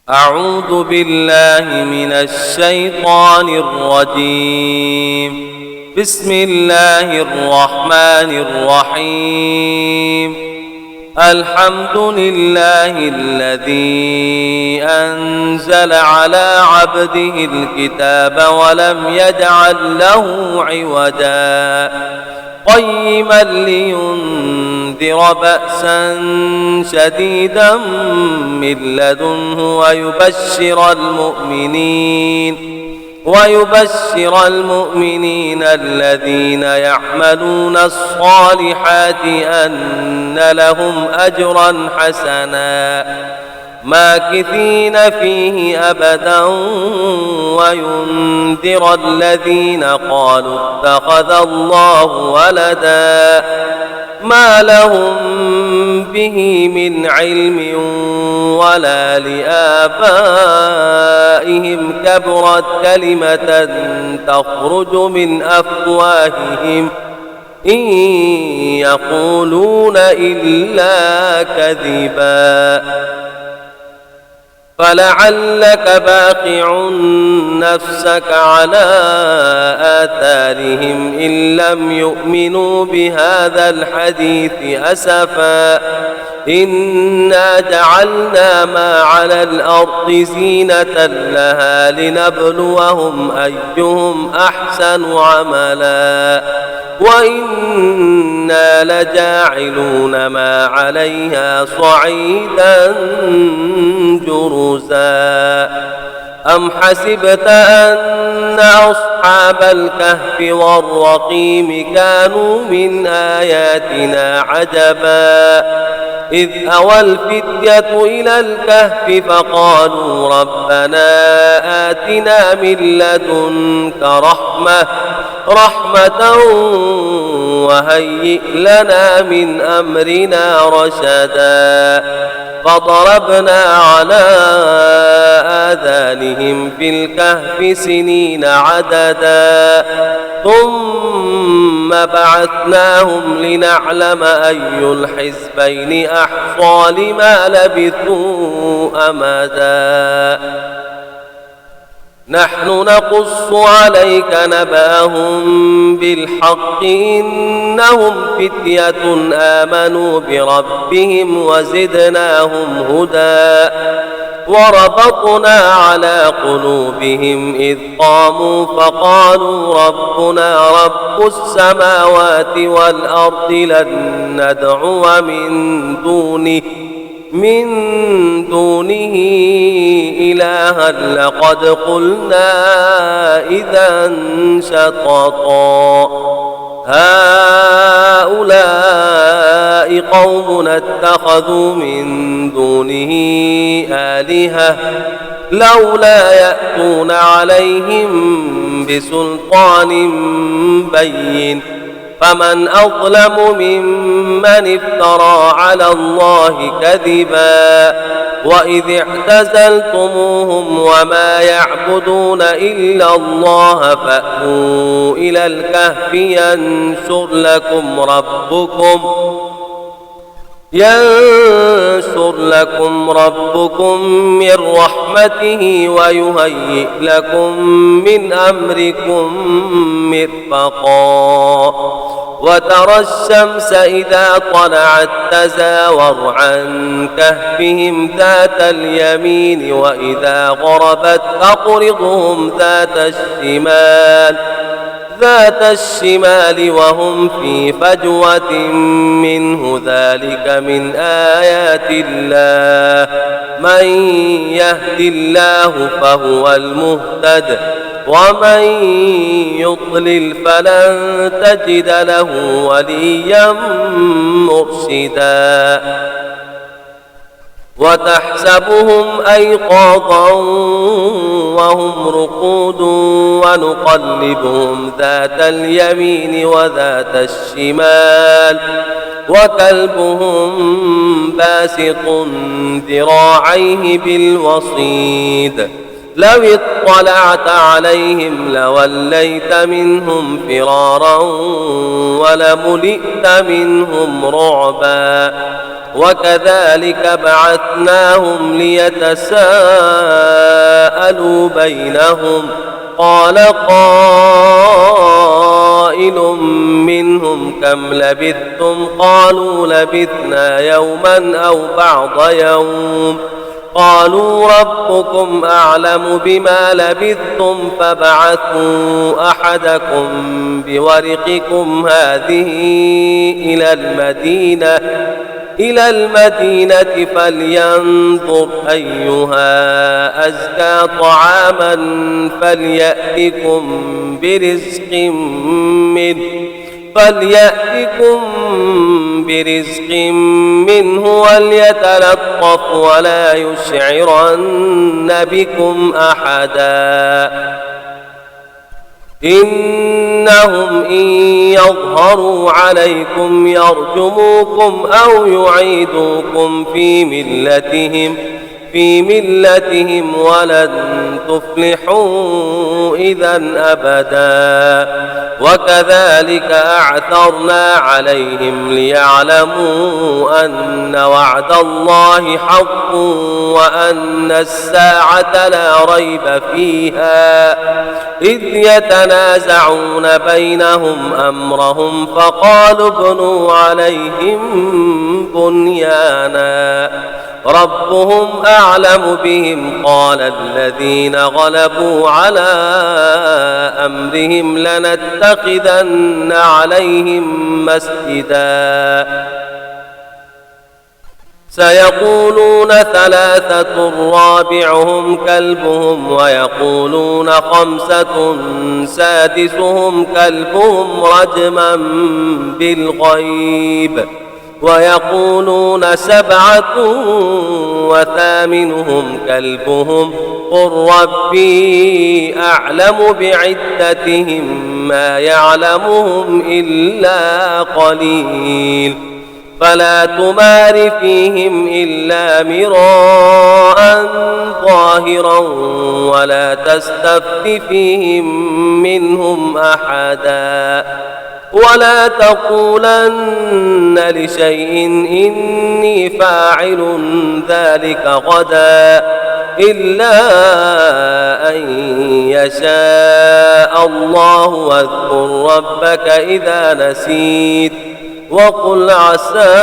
أعوذ بالله من الشيطان الرجيم. بسم الله الرحمن الرحيم. الحمد لله الذي أنزل على عبده الكتاب ولم يجعل له عوجا قيما لينذر بأسا شديدا من لدنه ويبشر المؤمنين الذين يعملون الصالحات أن لهم أجرا حسنا ماكثين فيه أبدا وينذر الذين قالوا اتخذ الله ولدا ما لهم به من علم ولا لآبائهم كبرت كلمة تخرج من أفواههم إن يقولون إلا كذبا فلعلك باخع نفسك على آثارهم إن لم يؤمنوا بهذا الحديث أسفا إنا جعلنا ما على الأرض زينة لها لنبلوهم أيهم أحسن عملا وإنا لجاعلون ما عليها صعيدا جرزا أم حسبت أن أصحاب الكهف والرقيم كانوا من آياتنا عجبا إذ أوى الفتية إلى الكهف فقالوا ربنا آتنا من لدنك رحمة وهيئ لنا من أمرنا رشدا فضربنا على آذانهم في الكهف سنين عددا ثم بعثناهم لنعلم أي الحزبين أحصى لما لبثوا أمدا نحن نقص عليك نبأهم بالحق إنهم فتية آمنوا بربهم وزدناهم هدى وربطنا على قلوبهم إذ قاموا فقالوا ربنا رب السماوات والأرض لن ندعو من دونه إلها لقد قلنا إذا شططا هؤلاء قوم اتخذوا من دونه آلهة لولا يأتون عليهم بسلطان بين فمن أظلم ممن افترى على الله كذبا وإذ اعتزلتموهم وما يعبدون إلا الله فأتوا إلى الكهف ينشر لكم ربكم من رحمته ويهيئ لكم من أمركم مرفقا وترى الشمس إذا طلعت تزاور عن كهفهم ذات اليمين وإذا غربت تقرضهم ذات الشمال وهم في فجوة منه ذلك من آيات الله من يهد الله فهو المهتد ومن يضلل فلن تجد له وليا مرشدا وتحسبهم أيقاظا وهم رقود ونقلبهم ذات اليمين وذات الشمال وكلبهم باسط ذراعيه بالوصيد لو اطلعت عليهم لوليت منهم فرارا ولملئت منهم رعبا وكذلك بعثناهم ليتساءلوا بينهم قال قائل منهم كم لبثتم قالوا لبثنا يوما أو بعض يوم قالوا ربكم أعلم بما لبثتم فابعثوا أحدكم بورقكم هذه إلى المدينة فلينظر أيها أزكى طعاما فليأتكم برزق منه وليتلطف ولا يشعرن بكم أحدا إنهم إن يظهروا عليكم يرجموكم أو يعيدوكم في ملتهم ولن تفلحوا إذا أبدا وكذلك أعثرنا عليهم ليعلموا أن وعد الله حق وأن الساعة لا ريب فيها إذ يتنازعون بينهم أمرهم فقالوا ابنوا عليهم بنيانا ربهم أعلم بهم قال الذين غلبوا على أمرهم لنتخذن عليهم مسجدا سيقولون ثلاثة رابعهم كلبهم ويقولون خمسة سادسهم كلبهم رجما بالغيب ويقولون سبعة وثامنهم كلبهم قل ربي أعلم بعدتهم ما يعلمهم إلا قليل فلا تمار فيهم إلا مراء ظاهرا ولا تستفت فيهم منهم أحدا ولا تقولن لشيء إني فاعل ذلك غدا إلا أن يشاء الله واذكر ربك إذا نسيت وقل عسى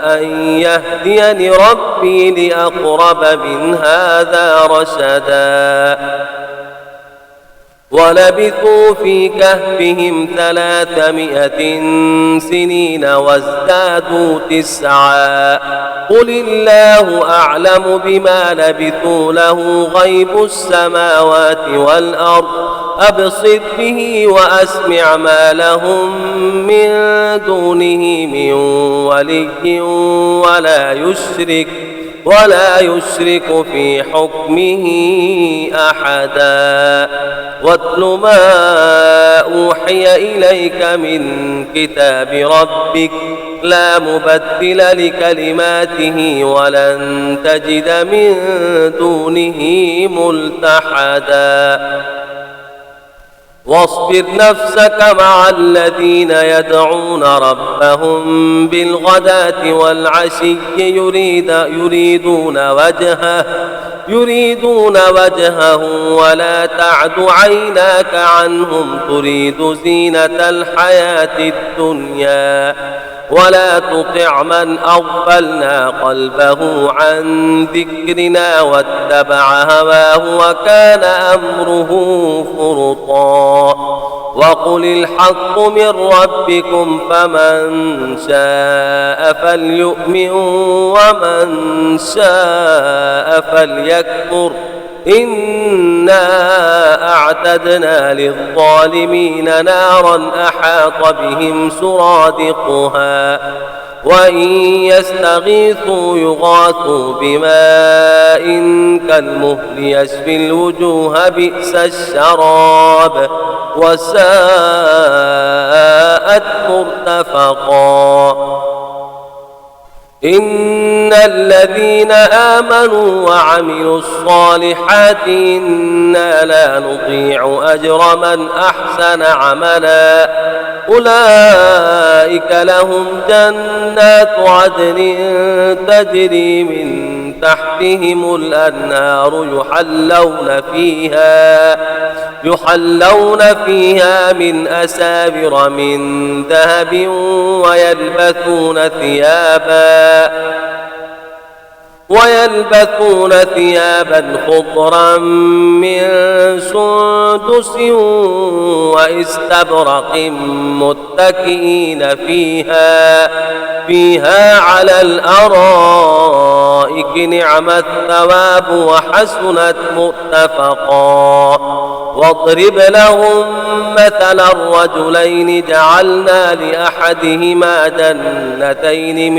أن يهديني ربي لأقرب من هذا رشدا ولبثوا في كهفهم 300 سنين وازدادوا 9 قل الله أعلم بما لبثوا له غيب السماوات والأرض أبصر به وأسمع ما لهم من دونه من ولي ولا يشرك في حكمه أحدا واتل ما أوحي إليك من كتاب ربك لا مبدل لكلماته ولن تجد من دونه ملتحدا واصبر نفسك مع الذين يدعون ربهم بالغداة والعشي يريدون وجهه ولا تعد عيناك عنهم تريد زينة الحياة الدنيا ولا تطع من أغفلنا قلبه عن ذكرنا واتبع هواه وكان أمره فرطا وقل الحق من ربكم فمن شاء فليؤمن ومن شاء فليكفر إنا أعتدنا للظالمين نارا أحاط بهم سرادقها وإن يستغيثوا يغاثوا بماء كالمهل يشفي الوجوه بئس الشراب وساءت مرتفقا إن الذين آمنوا وعملوا الصالحات إنا لا نضيع أجر من أحسن عملا أولئك لهم جنات عدن تجري من تحتهم الأنهار يحلون فيها من أساور من ذهب ويلبثون ثيابا خضرا من سندس واستبرق متكئين فيها على الأرائك نعم الثواب وحسنت مرتفقا واضرب لهم مثل الرجلين جعلنا لأحدهما جنتين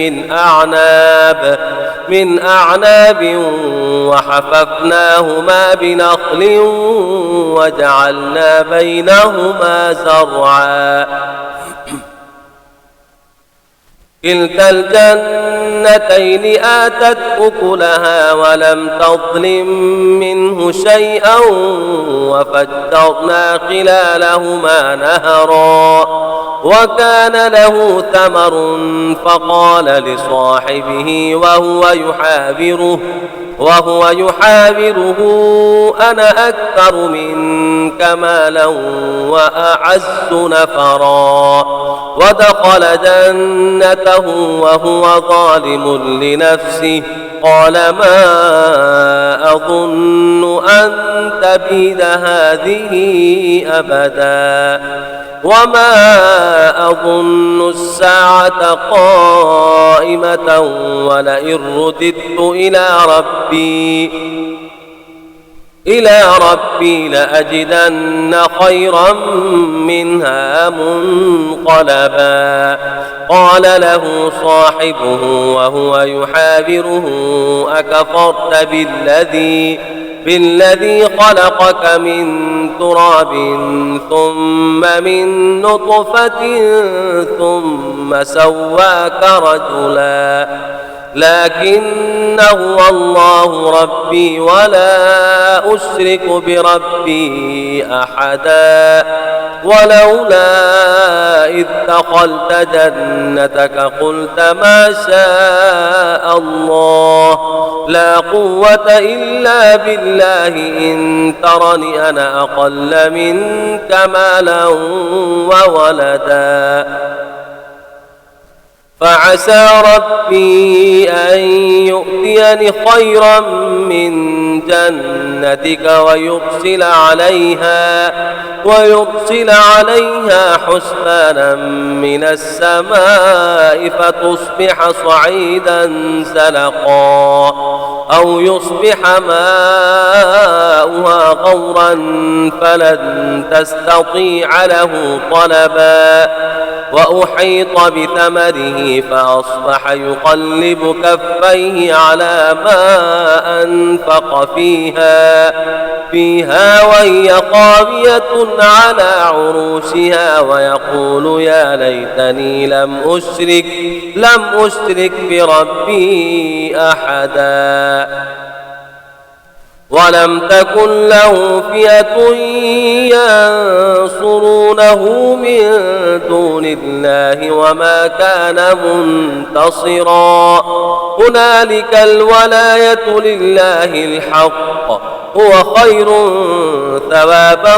من أعناب وحففناهما بنخل وجعلنا بينهما زرعا كلتا الجنتين آتت أكلها ولم تظلم منه شيئا وفجرنا خلالهما نهرا وكان له ثمر فقال لصاحبه وهو يحاوره أنا أكثر منك مالا وأعز نفرا ودخل جنته وهو ظالم لنفسه قال ما أظن أن تبيد هذه أبدا وما أظن الساعة قائمة ولئن رددت إلى ربي لأجدن خيرا منها منقلبا قال له صاحبه وهو يحاوره أكفرت بالذي خلقك من تراب ثم من نطفة ثم سواك رجلا لكن هو الله ربي ولا أشرك بربي أحدا ولولا إذ دخلت جنتك قلت ما شاء الله لا قوة إلا بالله إن ترني أنا أقل منك مالا وولدا فعسى ربي أن يؤتيني خيرا من جنتك ويرسل عليها حسبانا من السماء فتصبح صعيدا زلقا أو يصبح ماؤها غورا فلن تستطيع له طلبا وأحيط بثمره فأصبح يقلب كفيه على ما أنفق فيها وهي خاوية على عروشها ويقول يا ليتني لم أشرك بربي أحدا ولم تكن له فئة ينصرونه من دون الله وما كان منتصرا هنالك الولاية لله الحق هو خير ثوابا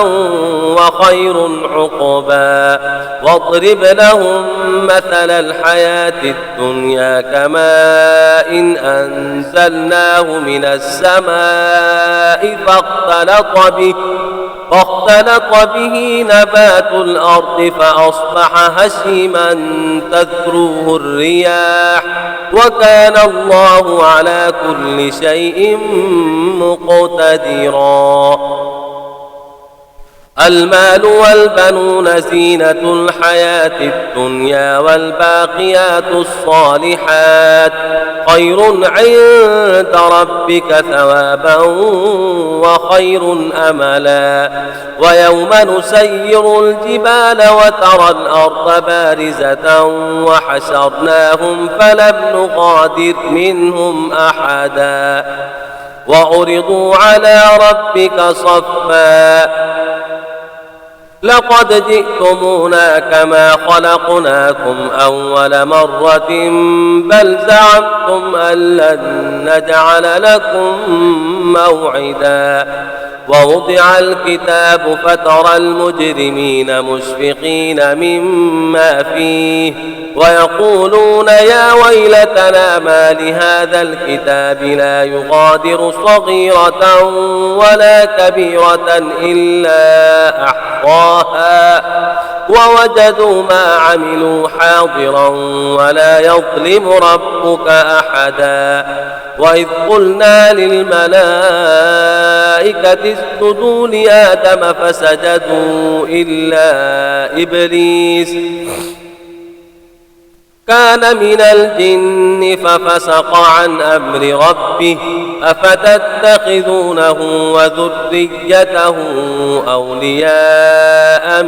وخير عقبا واضرب لهم مثل الحياة الدنيا كماء إن أنزلناه من السماء فاختلط به نبات الأرض فأصبح هشيما تذروه الرياح وكان الله على كل شيء مقتدرا المال والبنون زينة الحياة الدنيا والباقيات الصالحات خير عند ربك ثوابا وخير أملا ويوم نسير الجبال وترى الأرض بارزة وحشرناهم فلم نغادر منهم أحدا وعرضوا على ربك صفا لقد جئتمونا كما خلقناكم أول مرة بل زعمتم أن لن نجعل لكم موعدا ووضع الكتاب فترى المجرمين مشفقين مما فيه ويقولون يا ويلتنا ما لهذا الكتاب لا يغادر صغيرة ولا كبيرة إلا أحصاها ووجدوا ما عملوا حاضرا ولا يظلم ربك أحدا وإذ قلنا للملائكة اسجدوا لآدم فسجدوا إلا إبليس كان من الجن ففسق عن أمر ربه أفتتخذونه وذريته أولياء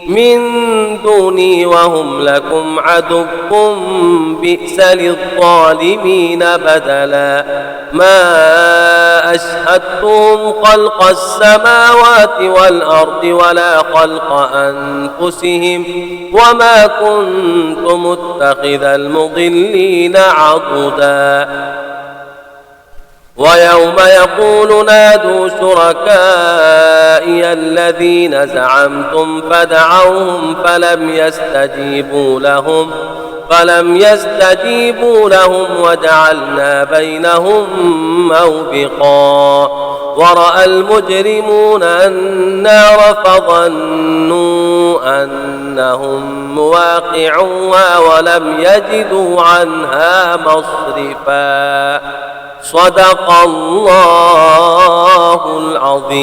من دوني وهم لكم عدو بئس للظالمين بدلا ما أشهدتهم خلق السماوات والأرض ولا خلق أنفسهم وما كنت متخذ المضلين عضدا ويوم يقول نادوا شركائي الذين زعمتم فدعوهم فلم يستجيبوا لهم وجعلنا بينهم موبقا ورأى المجرمون النار فظنوا أنهم مواقعوها ولم يجدوا عنها مصرفا صدق الله العظيم.